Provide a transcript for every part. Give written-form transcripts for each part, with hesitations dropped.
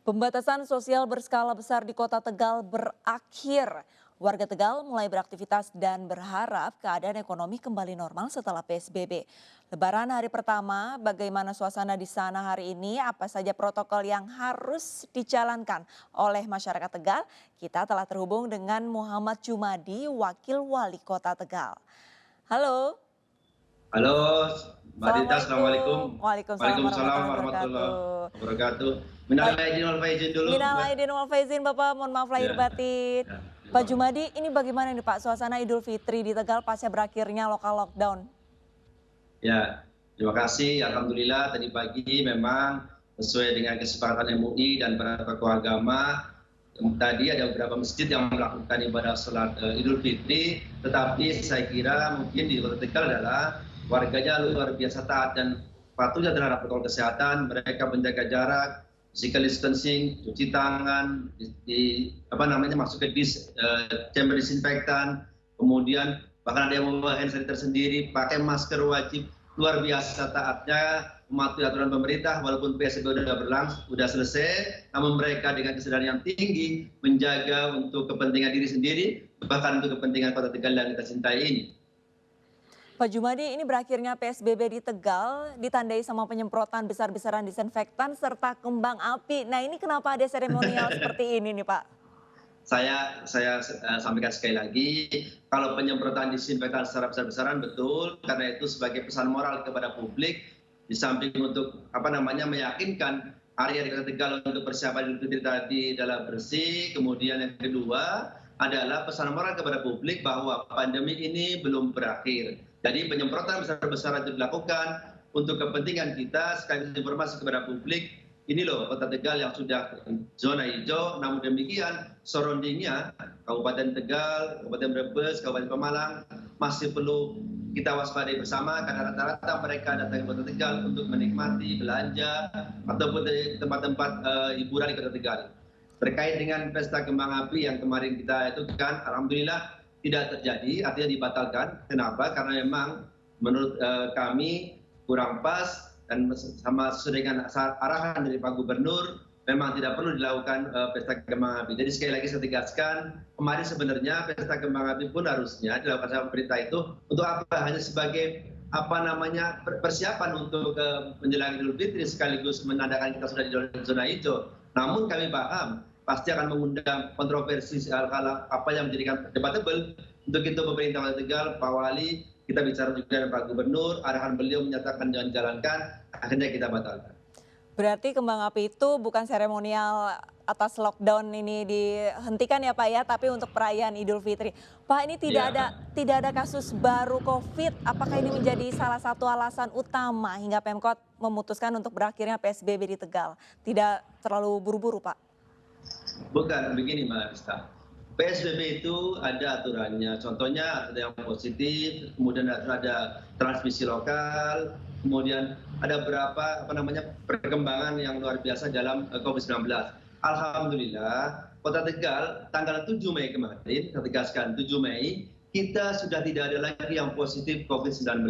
Pembatasan sosial berskala besar di Kota Tegal berakhir. Warga Tegal mulai beraktivitas dan berharap keadaan ekonomi kembali normal setelah PSBB. Lebaran hari pertama, bagaimana suasana di sana hari ini? Apa saja protokol yang harus dijalankan oleh masyarakat Tegal? Kita telah terhubung dengan Muhammad Jumadi, Wakil Wali Kota Tegal. Halo. Halo, Mbak Dita, Assalamualaikum. Assalamualaikum. Waalaikumsalam Waalaikumsalam warahmatullahi warahmatullahi wabarakatuh. wabarakatuh. Minal Baik. aidin wal faizin dulu, Minal Mbak. aidin wal faizin Bapak, mohon maaf lahir Ya, batin. ya, Pak terima kasih. Jumadi, ini bagaimana nih Pak suasana Idul Fitri di Tegal pasca berakhirnya lokal lockdown? Ya, terima kasih. Alhamdulillah tadi pagi memang sesuai dengan kesepakatan MUI dan para tokoh agama, tadi ada beberapa masjid yang melakukan ibadah sholat Idul Fitri, tetapi saya kira mungkin di Kota Tegal adalah warganya luar biasa taat dan patuhnya terhadap protokol kesehatan. Mereka menjaga jarak, physical distancing, cuci tangan, masuk ke chamber disinfektan, kemudian bahkan ada yang membawa hand sanitizer sendiri, pakai masker wajib. Luar biasa taatnya mematuhi aturan pemerintah walaupun PSBB sudah selesai, namun mereka dengan kesadaran yang tinggi menjaga untuk kepentingan diri sendiri, bahkan untuk kepentingan Kota Tegal yang kita cintai ini. Pak Jumadi, ini berakhirnya PSBB di Tegal ditandai sama penyemprotan besar-besaran disinfektan serta kembang api. Nah, ini kenapa ada seremonial seperti ini nih Pak? Saya sampaikan sekali lagi, kalau penyemprotan disinfektan secara besar-besaran betul, karena itu sebagai pesan moral kepada publik, di samping untuk meyakinkan area di Kota Tegal untuk persiapan Idul Fitri tadi adalah bersih, kemudian yang kedua adalah pesan moral kepada publik bahwa pandemi ini belum berakhir. Jadi penyemprotan besar-besaran itu dilakukan untuk kepentingan kita, sekaligus informasi kepada publik. Ini loh Kota Tegal yang sudah zona hijau, namun demikian surroundingnya Kabupaten Tegal, Kabupaten Brebes, Kabupaten Pemalang masih perlu kita waspadai bersama karena rata-rata mereka datang ke Kota Tegal untuk menikmati belanja ataupun dari tempat-tempat hiburan di Kota Tegal. Terkait dengan pesta kembang api yang kemarin kita itu kan, alhamdulillah tidak terjadi, artinya dibatalkan. Kenapa? Karena memang menurut kami kurang pas dan sama sesuai dengan arahan dari Pak Gubernur, memang tidak perlu dilakukan pesta kembang api. Jadi sekali lagi saya tegaskan, kemarin sebenarnya pesta kembang api pun harusnya dilakukan sama pemerintah itu untuk apa? Hanya sebagai persiapan untuk menjelang Idul Fitri sekaligus menandakan kita sudah di zona hijau. Namun kami paham pasti akan mengundang kontroversi hal-hal apa yang menjadikan debatable. Untuk itu pemerintah Kota Tegal, Pak Wali, kita bicara juga dengan Pak Gubernur, arahan beliau menyatakan jangan jalankan, akhirnya kita batalkan. Berarti kembang api itu bukan seremonial atas lockdown ini dihentikan ya Pak ya, tapi untuk perayaan Idul Fitri. Pak, ini tidak ada kasus baru COVID. Apakah ini menjadi salah satu alasan utama hingga Pemkot memutuskan untuk berakhirnya PSBB di Tegal? Tidak terlalu buru-buru Pak? Bukan, begini Mbak Rista. PSBB itu ada aturannya, contohnya ada yang positif, kemudian ada transmisi lokal, kemudian ada beberapa perkembangan yang luar biasa dalam COVID-19. Alhamdulillah, Kota Tegal tanggal 7 Mei kemarin, saya tegaskan 7 Mei, kita sudah tidak ada lagi yang positif COVID-19.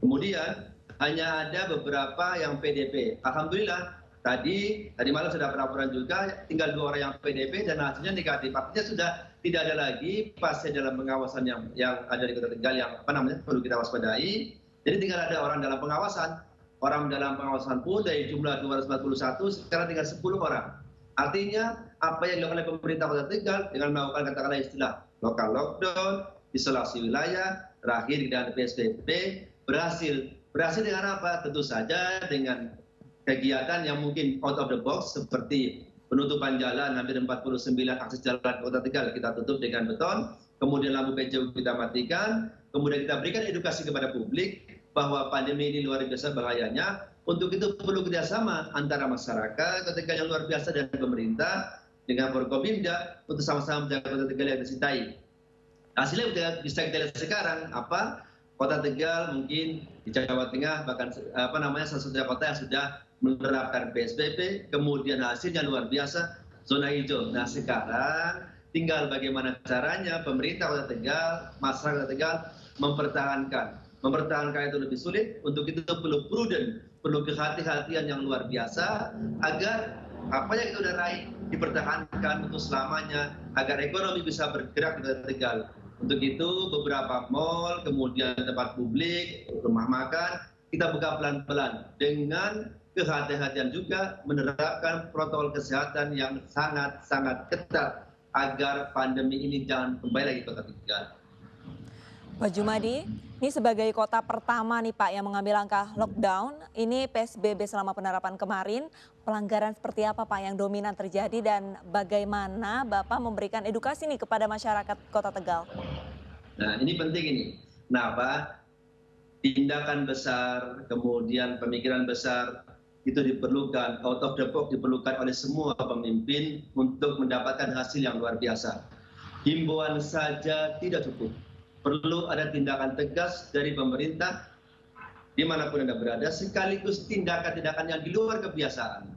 Kemudian hanya ada beberapa yang PDP. Alhamdulillah, Tadi malam sudah pelaporan juga, tinggal 2 orang yang PDP dan hasilnya negatif. Artinya sudah tidak ada lagi pasien dalam pengawasan yang ada di Kota Tegal yang perlu kita waspadai. Jadi tinggal ada orang dalam pengawasan. Orang dalam pengawasan pun dari jumlah 241 sekarang tinggal 10 orang. Artinya apa yang dilakukan oleh pemerintah Kota Tegal dengan melakukan katakanlah istilah lokal lockdown, isolasi wilayah, terakhir dengan PSBB berhasil. Berhasil dengan apa? Tentu saja dengan kegiatan yang mungkin out of the box seperti penutupan jalan hampir 49 akses jalan Kota Tegal kita tutup dengan beton, kemudian lampu PJU kita matikan, kemudian kita berikan edukasi kepada publik bahwa pandemi ini luar biasa bahayanya. Untuk itu perlu kerjasama antara masyarakat Kota Tegal yang luar biasa dan pemerintah dengan Forkopimda untuk sama-sama menjaga Kota Tegal yang dicintai. Hasilnya bisa kita lihat sekarang Kota Tegal mungkin di Jawa Tengah bahkan salah satu kota yang sudah menerapkan PSBB, kemudian hasilnya luar biasa, zona hijau. Nah sekarang tinggal bagaimana caranya pemerintah Kota Tegal, masyarakat Kota Tegal mempertahankan itu lebih sulit. Untuk itu perlu prudent, perlu kehati-hatian yang luar biasa agar Apa yang kita udah raih dipertahankan untuk selamanya agar ekonomi bisa bergerak di Kota Tegal. Untuk itu beberapa mal, kemudian tempat publik, rumah makan, kita buka pelan-pelan dengan kehati-hatian juga menerapkan protokol kesehatan yang sangat-sangat ketat agar pandemi ini jangan kembali lagi ke Kota Tegal. Pak Jumadi, ini sebagai kota pertama nih Pak yang mengambil langkah lockdown, ini PSBB selama penerapan kemarin, pelanggaran seperti apa Pak yang dominan terjadi dan bagaimana Bapak memberikan edukasi nih kepada masyarakat Kota Tegal? Nah ini penting ini. Kenapa? Tindakan besar, kemudian pemikiran besar itu diperlukan, out of the box diperlukan oleh semua pemimpin untuk mendapatkan hasil yang luar biasa. Himbauan saja tidak cukup. Perlu ada tindakan tegas dari pemerintah dimanapun Anda berada, sekaligus tindakan-tindakan yang di luar kebiasaan.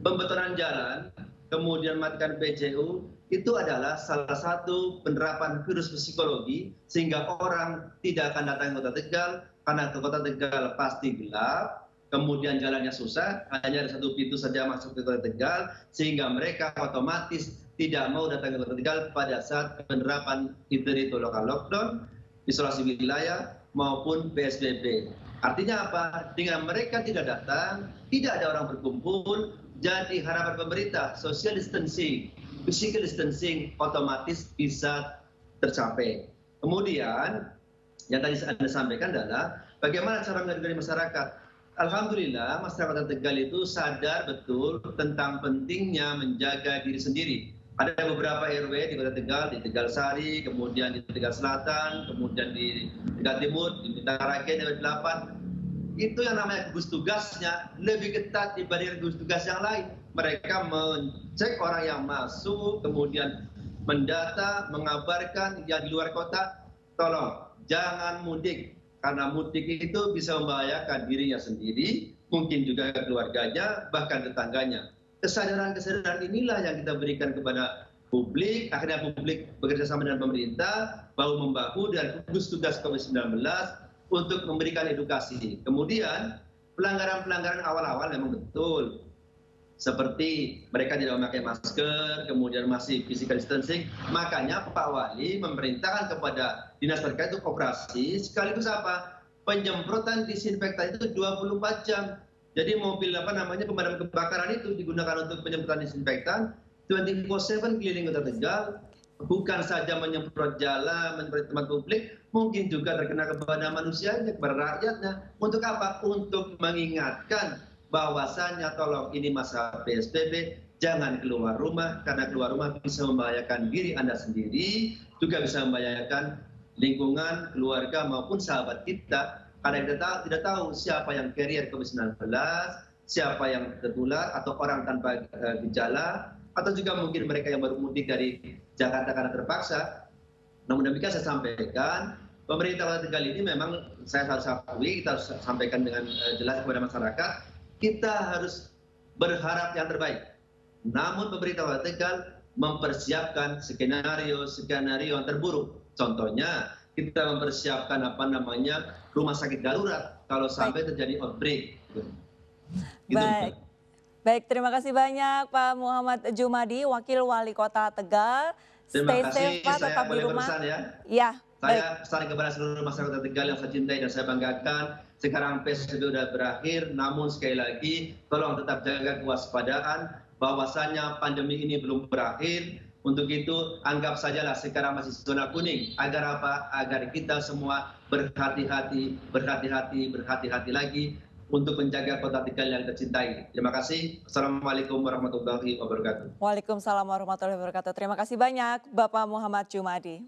Pembetonan jalan, kemudian matikan PJU, itu adalah salah satu penerapan virus psikologi sehingga orang tidak akan datang ke Kota Tegal, karena ke Kota Tegal pasti gelap, kemudian jalannya susah, hanya ada satu pintu saja masuk ke Kota Tegal, sehingga mereka otomatis tidak mau datang ke Kota Tegal pada saat penerapan itu lokal lockdown, isolasi wilayah maupun PSBB. Artinya apa? Dengan mereka tidak datang, tidak ada orang berkumpul, jadi harapan pemerintah social distancing, physical distancing otomatis bisa tercapai. Kemudian yang tadi Anda sampaikan adalah bagaimana cara mengedukasi masyarakat. Alhamdulillah masyarakat Tegal itu sadar betul tentang pentingnya menjaga diri sendiri. Ada beberapa RW di Kota Tegal, di Tegal Sari, kemudian di Tegal Selatan, kemudian di Tegal Timur, di Tarake, di 8. Itu yang namanya gugus tugasnya lebih ketat dibanding gugus tugas yang lain. Mereka mengecek orang yang masuk, kemudian mendata, mengabarkan yang di luar kota, tolong jangan mudik. Karena mudik itu bisa membahayakan dirinya sendiri, mungkin juga keluarganya, bahkan tetangganya. Kesadaran-kesadaran inilah yang kita berikan kepada publik, akhirnya publik bekerja sama dengan pemerintah, bahu-membahu dengan gugus tugas COVID-19 untuk memberikan edukasi. Kemudian pelanggaran-pelanggaran awal-awal memang betul. Seperti mereka tidak memakai masker, kemudian masih physical distancing. Makanya Pak Wali memerintahkan kepada dinas terkait untuk operasi, sekaligus apa? Penyemprotan disinfektan itu 24 jam. Jadi mobil pemadam kebakaran itu digunakan untuk penyemprotan disinfektan 24/7 keliling Kota Tegal, bukan saja menyemprot jalan, menyemprot tempat publik, mungkin juga terkena kepada manusianya, kepada rakyatnya. Untuk apa? Untuk mengingatkan bahwasannya tolong ini masa PSBB, jangan keluar rumah, karena keluar rumah bisa membahayakan diri Anda sendiri, juga bisa membahayakan lingkungan, keluarga maupun sahabat kita. Karena kita tidak tahu siapa yang carrier COVID-19, siapa yang tertular, atau orang tanpa gejala, atau juga mungkin mereka yang baru mudik dari Jakarta karena terpaksa. Namun demikian saya sampaikan, pemerintah Kota Tegal ini memang saya harus akui, kita harus sampaikan dengan jelas kepada masyarakat, kita harus berharap yang terbaik. Namun pemerintah Kota Tegal mempersiapkan skenario yang terburuk. Contohnya, kita mempersiapkan rumah sakit darurat kalau sampai terjadi outbreak. Gitu. Baik, terima kasih banyak Pak Muhammad Jumadi, Wakil Wali Kota Tegal. Terima Stay safe Pak, tetap di rumah. Ya. Saya pesan kepada seluruh masyarakat Tegal yang saya cintai dan saya banggakan. Sekarang PSBB sudah berakhir, namun sekali lagi tolong tetap jaga kewaspadaan bahwasannya pandemi ini belum berakhir. Untuk itu anggap sajalah sekarang masih zona kuning. Agar apa? Agar kita semua berhati-hati lagi untuk menjaga Kota Tegal yang tercintai. Terima kasih. Assalamualaikum warahmatullahi wabarakatuh. Waalaikumsalam warahmatullahi wabarakatuh. Terima kasih banyak Bapak Muhammad Jumadi.